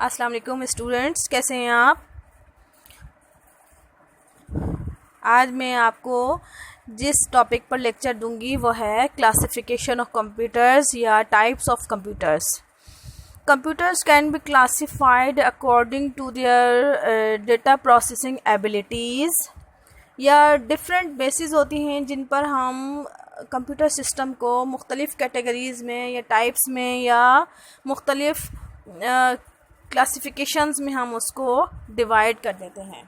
अस्सलाम वालेकुम स्टूडेंट्स, कैसे हैं आप। आज मैं आपको जिस टॉपिक पर लेक्चर दूंगी वो है क्लासिफिकेशन ऑफ कंप्यूटर्स या types of computers. Computers can be classified according to their data processing abilities या डिफरेंट बेसिस होती हैं जिन पर हम कंप्यूटर सिस्टम को मुख्तलिफ़ कैटेगरीज़ में या टाइप्स में या मुख्तलिफ़ क्लासिफिकेशंस में हम उसको डिवाइड कर देते हैं।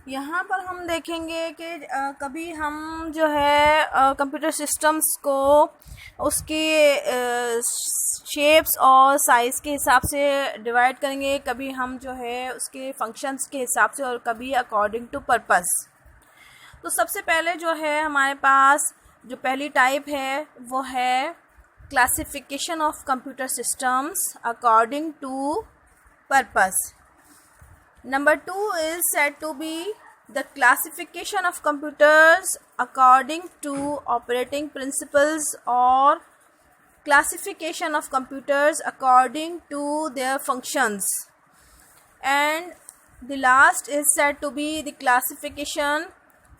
यहाँ पर हम देखेंगे कि कभी हम जो है कंप्यूटर सिस्टम्स को उसके शेप्स और साइज़ के हिसाब से डिवाइड करेंगे, कभी हम जो है उसके फंक्शंस के हिसाब से और कभी अकॉर्डिंग टू पर्पस। तो सबसे पहले जो है हमारे पास जो पहली टाइप है वो है classification of computer systems according to purpose. Number 2 is said to be the classification of computers according to operating principles or classification of computers according to their functions. And the last is said to be the classification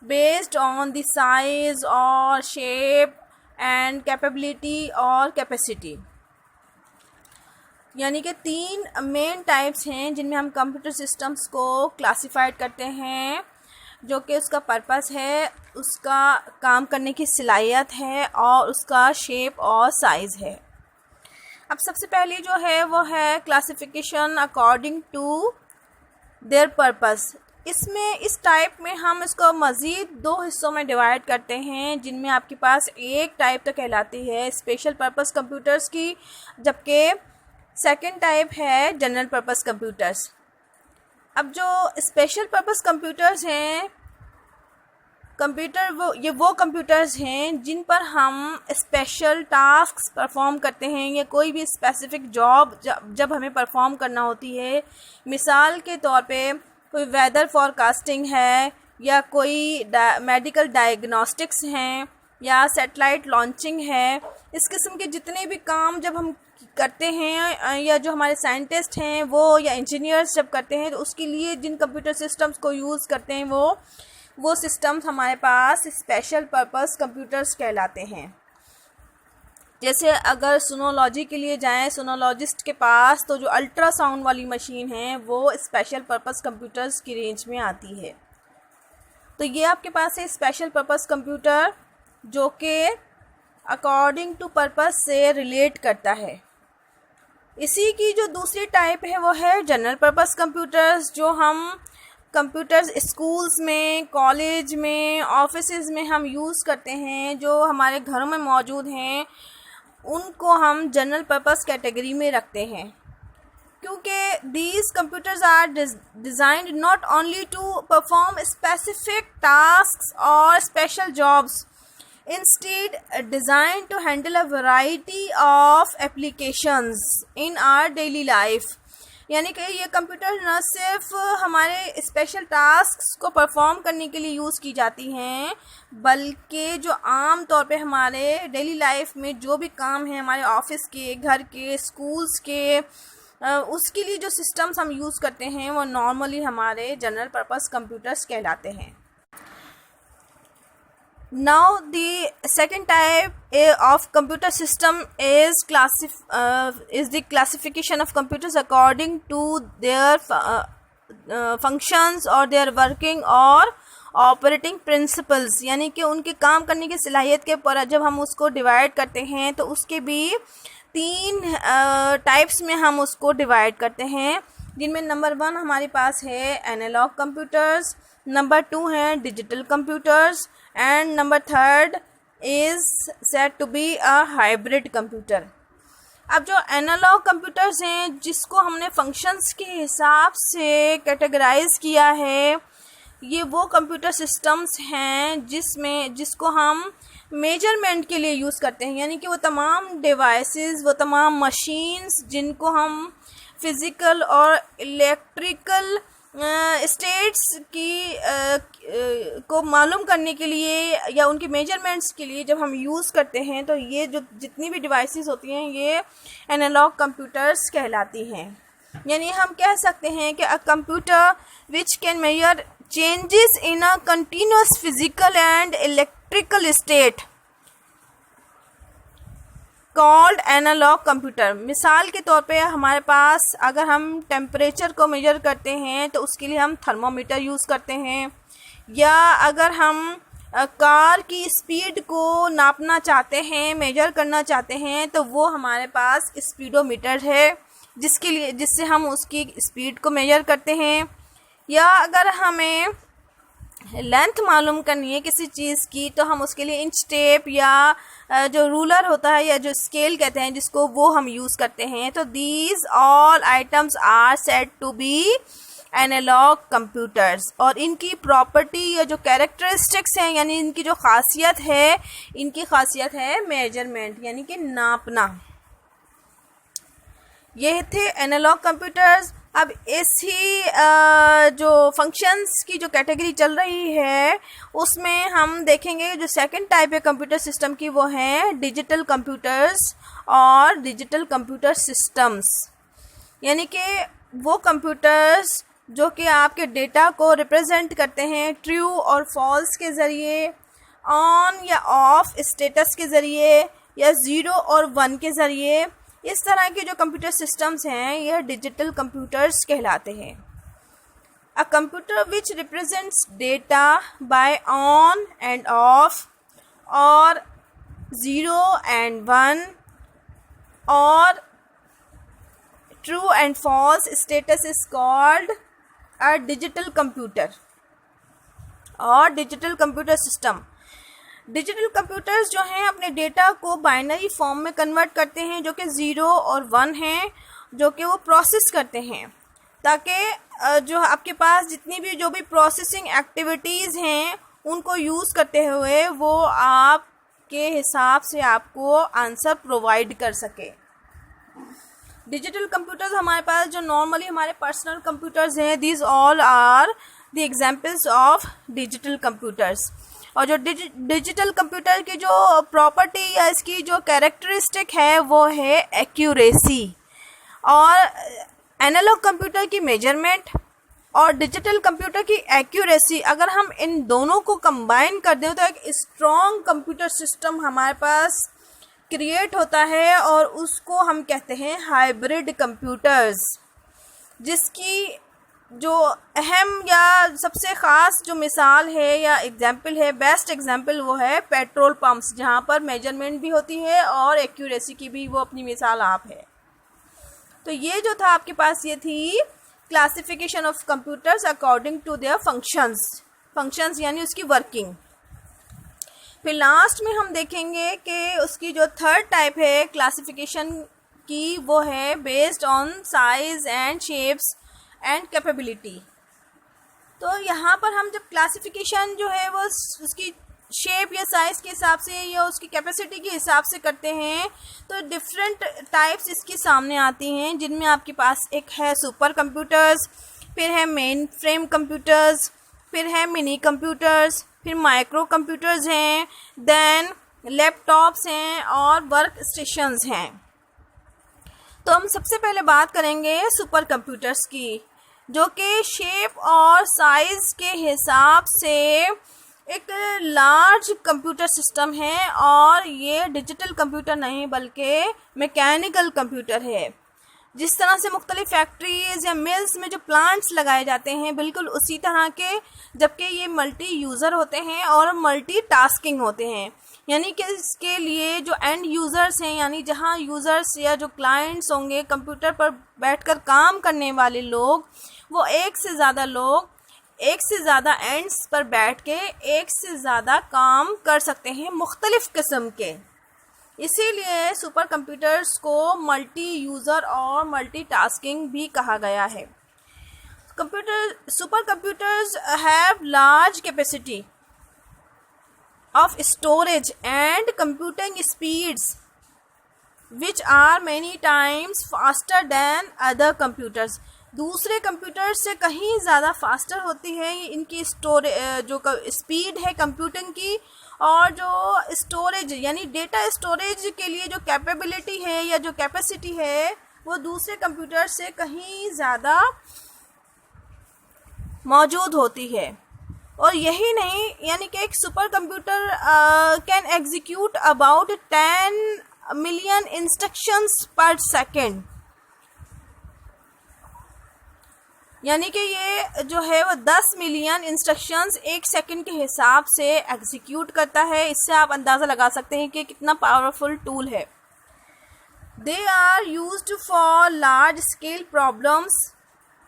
based on the size or shape and capability और capacity. यानी कि तीन main types हैं जिनमें हम computer systems को classified करते हैं, जो कि उसका पर्पस है, उसका काम करने की सलाहियत है और उसका शेप और साइज़ है। अब सबसे पहली जो है वो है classification according to their purpose. इसमें इस टाइप में हम इसको मज़ीद दो हिस्सों में डिवाइड करते हैं, जिनमें आपके पास एक टाइप तो कहलाती है स्पेशल पर्पस कंप्यूटर्स की, जबकि सेकंड टाइप है जनरल पर्पस कंप्यूटर्स। अब जो स्पेशल पर्पस कंप्यूटर्स हैं वो कंप्यूटर्स हैं जिन पर हम स्पेशल टास्क्स परफॉर्म करते हैं या कोई भी स्पेसिफिक जॉब जब हमें परफॉर्म करना होती है। मिसाल के तौर पे कोई वेदर फॉरकास्टिंग है या कोई मेडिकल डायग्नोस्टिक्स हैं या सैटेलाइट लॉन्चिंग है। इस किस्म के जितने भी काम जब हम करते हैं या जो हमारे साइंटिस्ट हैं वो या इंजीनियर्स जब करते हैं, तो उसके लिए जिन कंप्यूटर सिस्टम्स को यूज़ करते हैं वो सिस्टम्स हमारे पास स्पेशल पर्पस कंप्यूटर्स कहलाते हैं। जैसे अगर सोनोलॉजी के लिए जाएं सोनोलॉजिस्ट के पास, तो जो अल्ट्रासाउंड वाली मशीन है वो स्पेशल पर्पस कंप्यूटर्स की रेंज में आती है। तो ये आपके पास है स्पेशल पर्पस कंप्यूटर जो कि अकॉर्डिंग टू पर्पस से रिलेट करता है। इसी की जो दूसरी टाइप है वो है जनरल पर्पस कंप्यूटर्स, जो हम कंप्यूटर्स स्कूल्स में, कॉलेज में, ऑफिसेज में हम यूज़ करते हैं, जो हमारे घरों में मौजूद हैं, उनको हम जनरल पर्पस कैटेगरी में रखते हैं, क्योंकि these computers are designed not only to perform specific tasks और special jobs, instead designed to handle a variety of applications in our daily life. यानी कि ये कंप्यूटर न सिर्फ हमारे स्पेशल टास्क्स को परफॉर्म करने के लिए यूज़ की जाती हैं, बल्कि जो आम तौर पे हमारे डेली लाइफ में जो भी काम है हमारे ऑफिस के, घर के, स्कूल्स के, उसके लिए जो सिस्टम्स हम यूज़ करते हैं वो नॉर्मली हमारे जनरल पर्पस कंप्यूटर्स कहलाते हैं। Now the second type of computer system is the classification of computers according to their functions or their working or operating principles। यानी कि उनके काम करने की सलाहियत के ऊपर जब हम उसको डिवाइड करते हैं तो उसके भी तीन टाइप्स में हम उसको डिवाइड करते हैं, जिनमें नंबर 1 हमारे पास है एनालॉग कंप्यूटर्स, नंबर 2 है digital computers and number 3 is said to be a hybrid computer. अब जो एनालॉग कंप्यूटर्स हैं जिसको हमने फंक्शंस के हिसाब से कैटेगराइज किया है, ये वो कंप्यूटर सिस्टम्स हैं जिसको हम मेजरमेंट के लिए यूज़ करते हैं। यानी कि वो तमाम डिवाइसेस, वो तमाम मशीन्स जिनको हम फिज़िकल और इलेक्ट्रिकल स्टेट्स की को मालूम करने के लिए या उनकी मेजरमेंट्स के लिए जब हम यूज़ करते हैं तो ये जो जितनी भी डिवाइसेस होती हैं ये एनालॉग कंप्यूटर्स कहलाती हैं। यानी हम कह सकते हैं कि a computer which can measure changes in a continuous physical and electrical state called analogue computer. मिसाल के तौर पे हमारे पास अगर हम टेम्परेचर को मेजर करते हैं तो उसके लिए हम थर्मोमीटर यूज़ करते हैं, या अगर हम कार की स्पीड को नापना चाहते हैं, मेजर करना चाहते हैं, तो वो हमारे पास स्पीडोमीटर है जिससे हम उसकी स्पीड को मेजर करते हैं। या अगर हमें लेंथ मालूम करनी है किसी चीज़ की तो हम उसके लिए इंच टेप या जो रूलर होता है या जो स्केल कहते हैं जिसको, वो हम यूज़ करते हैं। तो these all items are said to be analogue computers. और इनकी प्रॉपर्टी या जो कैरेक्टरिस्टिक्स हैं यानी इनकी जो खासियत है, इनकी खासियत है मेजरमेंट यानी कि नापना। ये थे एनालॉग कंप्यूटर्स। अब इसी जो फंक्शंस की जो कैटेगरी चल रही है उसमें हम देखेंगे जो सेकंड टाइप है कंप्यूटर सिस्टम की, वो है डिजिटल कंप्यूटर्स और डिजिटल कंप्यूटर सिस्टम्स। यानी कि वो कंप्यूटर्स जो कि आपके डेटा को रिप्रेजेंट करते हैं ट्रू और फॉल्स के ज़रिए, ऑन या ऑफ स्टेटस के ज़रिए, या ज़ीरो और वन के ज़रिए। इस तरह के जो कंप्यूटर सिस्टम्स हैं यह डिजिटल कंप्यूटर्स कहलाते हैं। A computer which represents data by on and off और ज़ीरो एंड वन और true and false status is called a digital computer और digital computer system. Digital computers जो हैं अपने डेटा को बाइनरी फॉर्म में कन्वर्ट करते हैं जो कि ज़ीरो और वन हैं, जो कि वो प्रोसेस करते हैं ताकि जो आपके पास जितनी भी जो भी प्रोसेसिंग एक्टिविटीज़ हैं उनको यूज़ करते हुए वो आपके हिसाब से आपको आंसर प्रोवाइड कर सके। डिजिटल कंप्यूटर्स हमारे पास जो नॉर्मली हमारे पर्सनल कंप्यूटर्स हैं, these all are the examples of digital computers. और जो डिजिटल कंप्यूटर की जो प्रॉपर्टी या इसकी जो कैरेक्टरिस्टिक है वो है एक्यूरेसी। और एनालॉग कंप्यूटर की मेजरमेंट और डिजिटल कंप्यूटर की एक्यूरेसी, अगर हम इन दोनों को कंबाइन कर दें तो एक स्ट्रॉन्ग कंप्यूटर सिस्टम हमारे पास क्रिएट होता है और उसको हम कहते हैं हाइब्रिड कंप्यूटर्स, जिसकी जो अहम या सबसे ख़ास जो मिसाल है या एग्जाम्पल है, बेस्ट एग्जाम्पल वो है पेट्रोल पंप्स, जहाँ पर मेजरमेंट भी होती है और एक्यूरेसी की भी वो अपनी मिसाल आप है। तो ये जो था आपके पास, ये थी classification of computers according to their functions यानी उसकी वर्किंग। फिर लास्ट में हम देखेंगे कि उसकी जो थर्ड टाइप है क्लासिफिकेशन की वो है based on size and shapes and capability. तो यहाँ पर हम जब क्लासिफिकेशन जो है वो उसकी शेप या साइज़ के हिसाब से या उसकी कैपेसिटी के हिसाब से करते हैं तो डिफरेंट टाइप्स इसके सामने आती हैं, जिनमें आपके पास एक है सुपर कंप्यूटर्स, फिर है मेन फ्रेम कंप्यूटर्स, फिर है मिनी कंप्यूटर्स, फिर माइक्रो कंप्यूटर्स हैं, देन लैपटॉप्स हैं और वर्क स्टेशंस हैं। तो हम सबसे पहले बात करेंगे सुपर कंप्यूटर्स की, जो कि शेप और साइज़ के हिसाब से एक लार्ज कंप्यूटर सिस्टम है और ये डिजिटल कंप्यूटर नहीं बल्कि मैकेनिकल कंप्यूटर है। जिस तरह से मुख्तलिफ फैक्ट्रीज़ या मिल्स में जो प्लांट्स लगाए जाते हैं बिल्कुल उसी तरह के, जबकि ये मल्टी यूज़र होते हैं और मल्टी टास्किंग होते हैं। यानी कि इसके लिए जो एंड यूज़र्स हैं यानी जहां यूज़र्स या जो क्लाइंट्स होंगे कंप्यूटर पर बैठकर काम करने वाले लोग, वो एक से ज़्यादा एंड्स पर बैठ के एक से ज़्यादा काम कर सकते हैं मुख्तलिफ़ किस्म के। इसीलिए सुपर कंप्यूटर्स को मल्टी यूज़र और मल्टी टास्किंग भी कहा गया है। Super computers have large capacity of storage and computing speeds which are many times faster than other computers। दूसरे कंप्यूटर से कहीं ज़्यादा फास्टर होती है। इनकी जो स्पीड है कंप्यूटिंग की, और जो स्टोरेज यानी डेटा स्टोरेज के लिए जो कैपेबिलिटी है या जो कैपेसिटी है वो दूसरे कंप्यूटर से कहीं ज़्यादा मौजूद होती है। और यही नहीं, यानी कि एक super computer can execute about 10 million instructions पर सेकेंड, यानी कि ये जो है वो 10 मिलियन इंस्ट्रक्शंस एक सेकंड के हिसाब से एग्जीक्यूट करता है। इससे आप अंदाज़ा लगा सकते हैं कि कितना पावरफुल टूल है। They are used for large scale problems,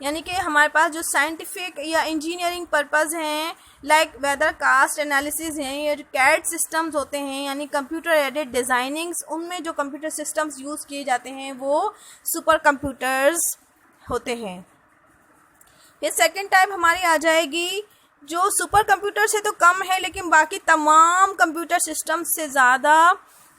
यानी कि हमारे पास जो साइंटिफिक या इंजीनियरिंग पर्पस हैं, लाइक वेदर कास्ट एनालिसिस हैं, या जो कैड सिस्टम्स होते हैं यानी कंप्यूटर एडेड डिज़ाइनिंग्स, उनमें जो कंप्यूटर सिस्टम्स यूज़ किए जाते हैं वो सुपर कंप्यूटर्स होते हैं। ये सेकंड टाइप हमारी आ जाएगी जो सुपर कंप्यूटर से तो कम है लेकिन बाकी तमाम कंप्यूटर सिस्टम से ज़्यादा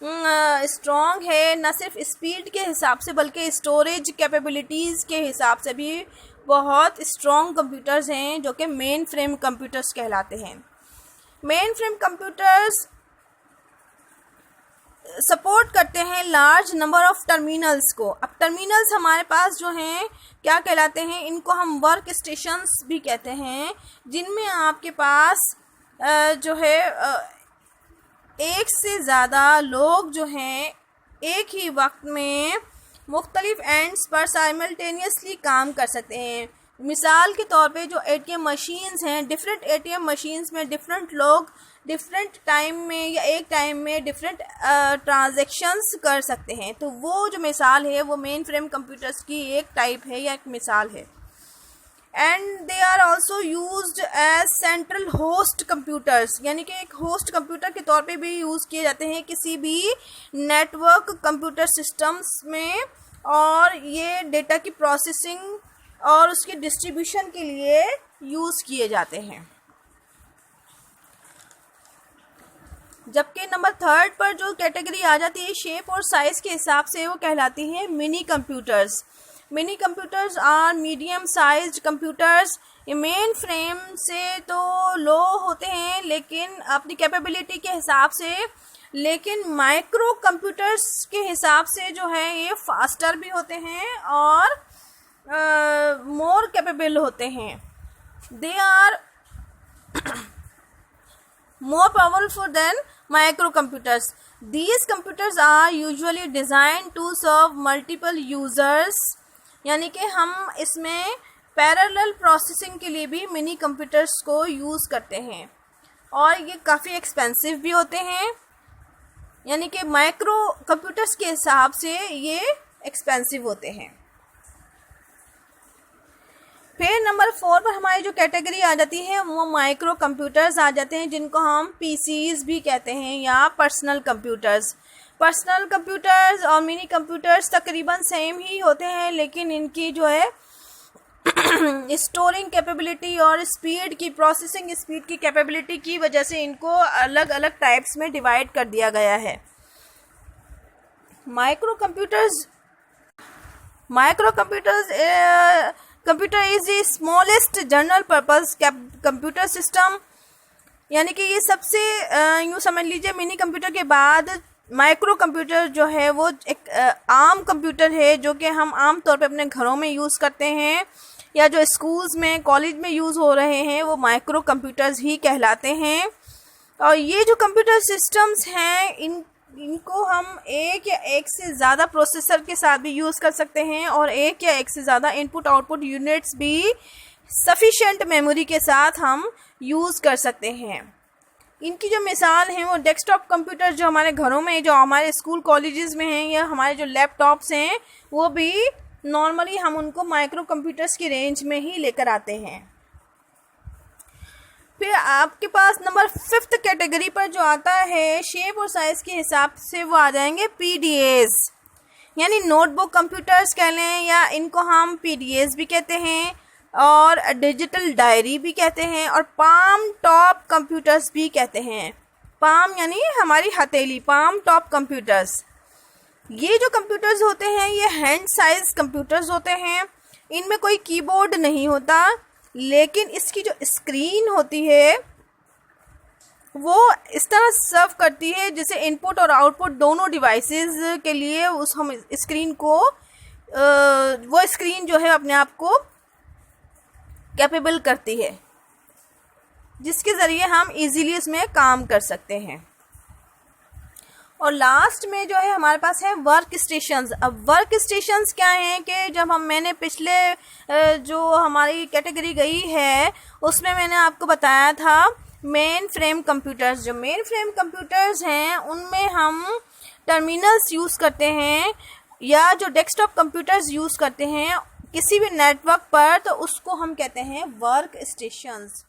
स्ट्रॉन्ग है, न सिर्फ स्पीड के हिसाब से बल्कि स्टोरेज कैपेबिलिटीज़ के हिसाब से भी बहुत स्ट्रॉन्ग कंप्यूटर्स हैं, जो कि मेन फ्रेम कंप्यूटर्स कहलाते हैं। मेन फ्रेम कंप्यूटर्स सपोर्ट करते हैं लार्ज नंबर ऑफ टर्मिनल्स को। अब टर्मिनल्स हमारे पास जो हैं क्या कहलाते हैं, इनको हम वर्क स्टेशंस भी कहते हैं, जिनमें आपके पास जो है एक से ज़्यादा लोग जो हैं एक ही वक्त में मुख्तलिफ एंड्स पर साइमल्टेनियसली काम कर सकते हैं। मिसाल के तौर पे जो एटीएम मशीन्स हैं, डिफरेंट एटीएम मशीन्स में डिफरेंट लोग डिफरेंट टाइम में या एक टाइम में डिफरेंट ट्रांजैक्शंस कर सकते हैं। तो वो जो मिसाल है वो मेन फ्रेम कंप्यूटर्स की एक टाइप है या एक मिसाल है। And they are also used as central host computers, यानी कि एक होस्ट कंप्यूटर के तौर पे भी यूज़ किए जाते हैं किसी भी नेटवर्क कंप्यूटर सिस्टम्स में, और ये डेटा की प्रोसेसिंग और उसके डिस्ट्रीब्यूशन के लिए यूज़ किए जाते हैं। जबकि नंबर 3 पर जो कैटेगरी आ जाती है शेप और साइज़ के हिसाब से, वो कहलाती है mini computers. Mini computers are medium sized computers. ये मेन फ्रेम से तो लो होते हैं लेकिन अपनी कैपेबिलिटी के हिसाब से, लेकिन माइक्रो कंप्यूटर्स के हिसाब से जो है ये फास्टर भी होते हैं और मोर कैपेबल होते हैं। They are more powerful than microcomputers. These computers are usually designed to serve multiple users, यानी कि हम इसमें पैरेलल प्रोसेसिंग के लिए भी मिनी कंप्यूटर्स को यूज़ करते हैं, और ये काफ़ी एक्सपेंसिव भी होते हैं, यानी कि माइक्रो कंप्यूटर्स के हिसाब से ये एक्सपेंसिव होते हैं। फिर नंबर 4 पर हमारी जो कैटेगरी आ जाती है वो माइक्रो कंप्यूटर्स आ जाते हैं, जिनको हम पीसीज भी कहते हैं या पर्सनल कंप्यूटर्स। पर्सनल कंप्यूटर्स और मिनी कंप्यूटर्स तकरीबन सेम ही होते हैं, लेकिन इनकी जो है स्टोरिंग कैपेबिलिटी और स्पीड की, प्रोसेसिंग स्पीड की कैपेबिलिटी की वजह से इनको अलग अलग टाइप्स में डिवाइड कर दिया गया है। Micro computers computer is the smallest general purpose computer system, यानी कि ये सबसे यूँ समझ लीजिए मिनी कंप्यूटर के बाद माइक्रो कंप्यूटर जो है वो एक आम कंप्यूटर है, जो कि हम आम तौर पे अपने घरों में यूज़ करते हैं या जो स्कूल्स में कॉलेज में यूज़ हो रहे हैं वो माइक्रो कंप्यूटर्स ही कहलाते हैं। और ये जो कंप्यूटर सिस्टम्स हैं इनको हम एक या एक से ज़्यादा प्रोसेसर के साथ भी यूज़ कर सकते हैं, और एक या एक से ज़्यादा इनपुट आउटपुट यूनिट्स भी सफिशेंट मेमोरी के साथ हम यूज़ कर सकते हैं। इनकी जो मिसाल हैं वो डेस्कटॉप कंप्यूटर जो हमारे घरों में, जो हमारे स्कूल कॉलेजेस में हैं, या हमारे जो लैपटॉप्स हैं वो भी नॉर्मली हम उनको माइक्रो कंप्यूटर्स की रेंज में ही लेकर आते हैं। फिर आपके पास नंबर 5 कैटेगरी पर जो आता है शेप और साइज़ के हिसाब से, वो आ जाएंगे पीडीएस, यानी नोटबुक कंप्यूटर्स कह लें, या इनको हम पीडीएस भी कहते हैं और डिजिटल डायरी भी कहते हैं, और पाम टॉप कंप्यूटर्स भी कहते हैं। पाम यानी हमारी हथेली, पाम टॉप कंप्यूटर्स। ये जो कंप्यूटर्स होते हैं ये हैंड साइज कंप्यूटर्स होते हैं। इनमें कोई कीबोर्ड नहीं होता, लेकिन इसकी जो स्क्रीन होती है वो इस तरह सर्व करती है जैसे इनपुट और आउटपुट दोनों डिवाइसेस के लिए उस हम स्क्रीन को वो स्क्रीन जो है अपने आप को कैपेबल करती है, जिसके ज़रिए हम इजीली उसमें काम कर सकते हैं। और लास्ट में जो है हमारे पास है वर्क स्टेशंस। अब वर्क स्टेशंस क्या हैं कि जब मैंने पिछले जो हमारी कैटेगरी गई है उसमें मैंने आपको बताया था मेन फ्रेम कंप्यूटर्स। जो मेन फ्रेम कंप्यूटर्स हैं उनमें हम टर्मिनल्स यूज़ करते हैं या जो डेस्कटॉप कंप्यूटर्स यूज़ करते हैं किसी भी नेटवर्क पर, तो उसको हम कहते हैं वर्क स्टेशंस।